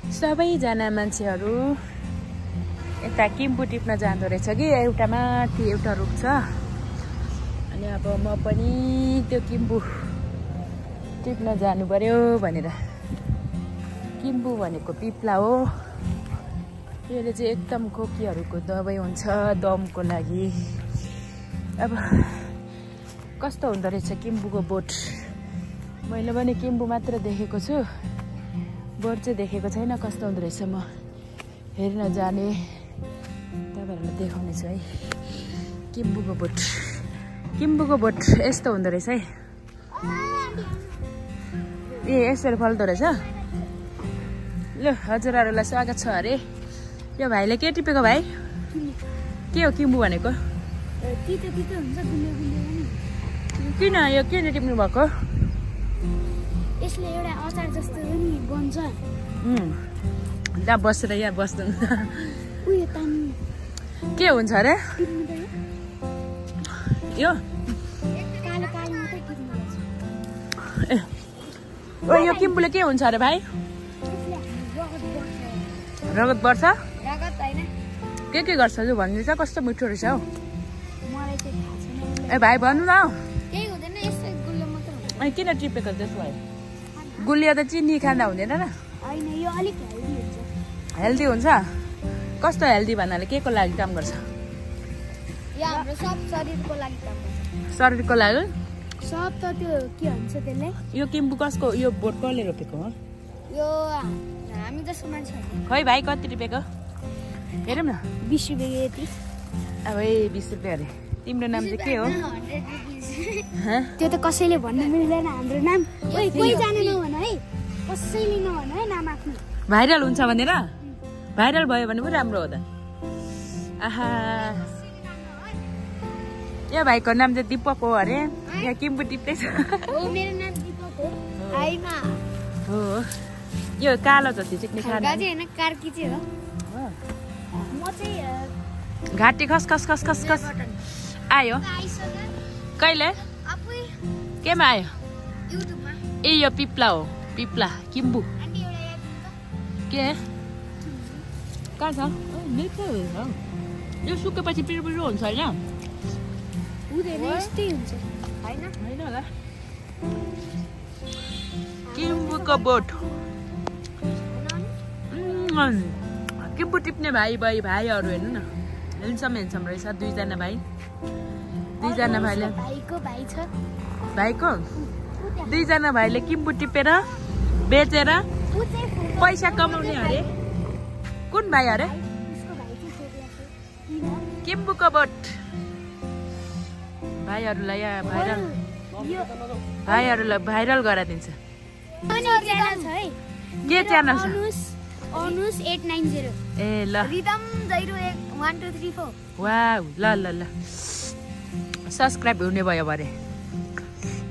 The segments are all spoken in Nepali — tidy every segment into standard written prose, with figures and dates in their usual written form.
सबैजना मान्छेहरू यता किम्बु टिप्न जाँदो रहेछ कि एउटा माथि एउटा रुख छ अनि अब म पनि त्यो किम्बु टिप्न जानु पर्यो भनेर किम्बु भनेको पिप्ला हो यसले चाहिँ एकदम खोकीहरूको दबाई हुन्छ दमको लागि अब कस्तो हुँदो रहेछ किम्बुको बोट मैले पनि किम्बु मात्र देखेको छु बोट चाहिँ देखेको छैन कस्तो हुँदो रहेछ म हेर्न जाने तपाईहरुलाई देखाउने छु है किम्बुको बोट यस्तो हुँदो रहेछ है ए यसरी फल्दो रहेछ ल हजुरहरुलाई स्वागत छ अरे यो भाइले के टिपेको भाइ के हो किम्बु भनेको तितो तितो हुन्छ गुलियो गुलियो किन यो किन टिप्नु भएको यसले एउटा अचार जस्तो पनि बन्छ त्यहाँ बसेर यहाँ बस्नु उयो तान्नु के हुन्छ अरे यो कालो कालो मात्रै टिप्नु ए ओ यो किम्बुले के हुन्छ अरे भाइ रगत बढ्छ रगत हैन के गर्छ जो भन्दिन्छ कस्तो मिठो रहेछ हौ मलाई चाहिँ थाहा छैन ए भाइ भन्नु न केही हुँदैन यस्तो गुलियो मात्र हुन्छ अनि किन टिपेको त्यसो भए गुलिया त चिनी खाँदा हुँदैन र हैन यो अलिक हेल्दी हुन्छ कस्तो हेल्दी भन्नाले के को लागि काम गर्छ यो हाम्रो सब शरीरको लागि काम गर्छ शरीरको लागि सब त त्यो के भन्छ त्यसले यो किम्बु कसको यो बोट कसले रोपेको हो यो हामी जस्तो मान्छेहरु खै भाइ कति टिपेको हेरौँ न 20 रुपैयाँ यति अब 20 रुपैयाँ अरे तिम्रो नाम चाहिँ के हो त्यो त कसैले भन्न मिल्दैन हाम्रो नाम कोही जाने नभन है कसैले नभन है नाम आफ्नो भाइरल हुन्छ भनेर भाइरल भयो भने पनि राम्रो हो त आहा यो भाइको नाम चाहिँ दीपक हो अरे यहाँ किम्बु टिप्दैछ हो मेरो नाम दीपक हो आइमा हो यो कालो जति चाहिँ खाना गाजी हैन कार्की चाहिँ हो म चाहिँ घाटी खस आयो कहिले आफै केमा आयो युट्युबमा ए यो पिप्ला हो पिप्ला किम्बु आन्टी एउटा याद के कहाँ छ मिठो हुन्छ यो सुकेपछि पिरो हुन्छ होइन हुँदैन यस्तै हुन्छ हैन होइन होला किम्बुको बोट किम्बु टिप्ने भाइहरू हेर्नु न हेन्सम रहेछ दुईजना भाइ भाइले भाइको भाइ छ भाइको दुईजना भाइले किम्बु टिपेर बेचेर पैसा कमाउने अरे कुन भाइ अरे किम्बुको बोट भाइहरूलाई भाइरल गराइदिन्छ के च्यानल छ अनुस 890 ए ल रिदम 011234 वाउ ल सब्स्क्राइब हुने भयो भरे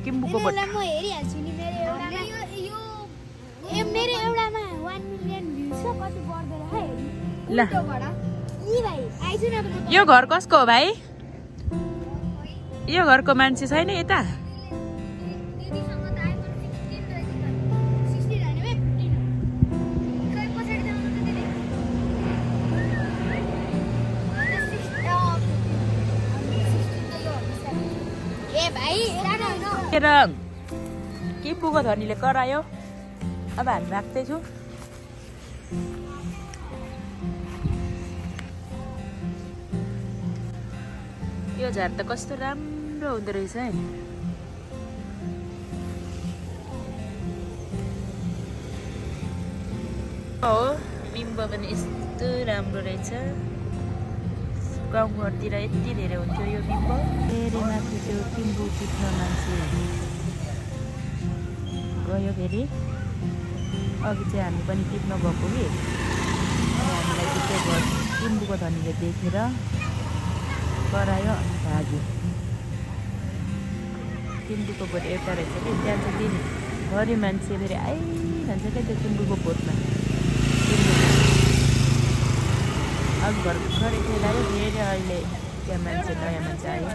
किम्बुको बोट म हेरिहाल्छु नि मेरो एउटामा यो मेरो एउटामा 1 मिलियन भ्युज छ कति बढ्दै रह ल ई भाइ आइजु न यो घर कसको हो भाइ यो घरको मान्छे छैन यता किम्बुको धनीले करायो अब हामी राख्दैछु यो झार त कस्तो राम्रो हुँदो रहेछ है हो बिम्ब पनि यस्तो राम्रो रहेछ गाउँघरतिर यति धेरै हुन्थ्यो यो बिम्ब धेरै माथि त्यो किम्बु टिप्न मान्छे गयो फेरि अघि चाहिँ हामी पनि टिप्न गएको कि हामीलाई चाहिँ त्यो किम्बुको धनीले देखेर करायो अनि भाग्यो किम्बुको बोट एउटा रहेछ कि त्यहाँ चाहिँ दिनभरि मान्छे फेरि आइरहन्छ क्या त्यो किम्बुको बोटमा अघि घर खरै खेलायो फेरि अहिले त्यहाँ मान्छे नयाँ मान्छे आयो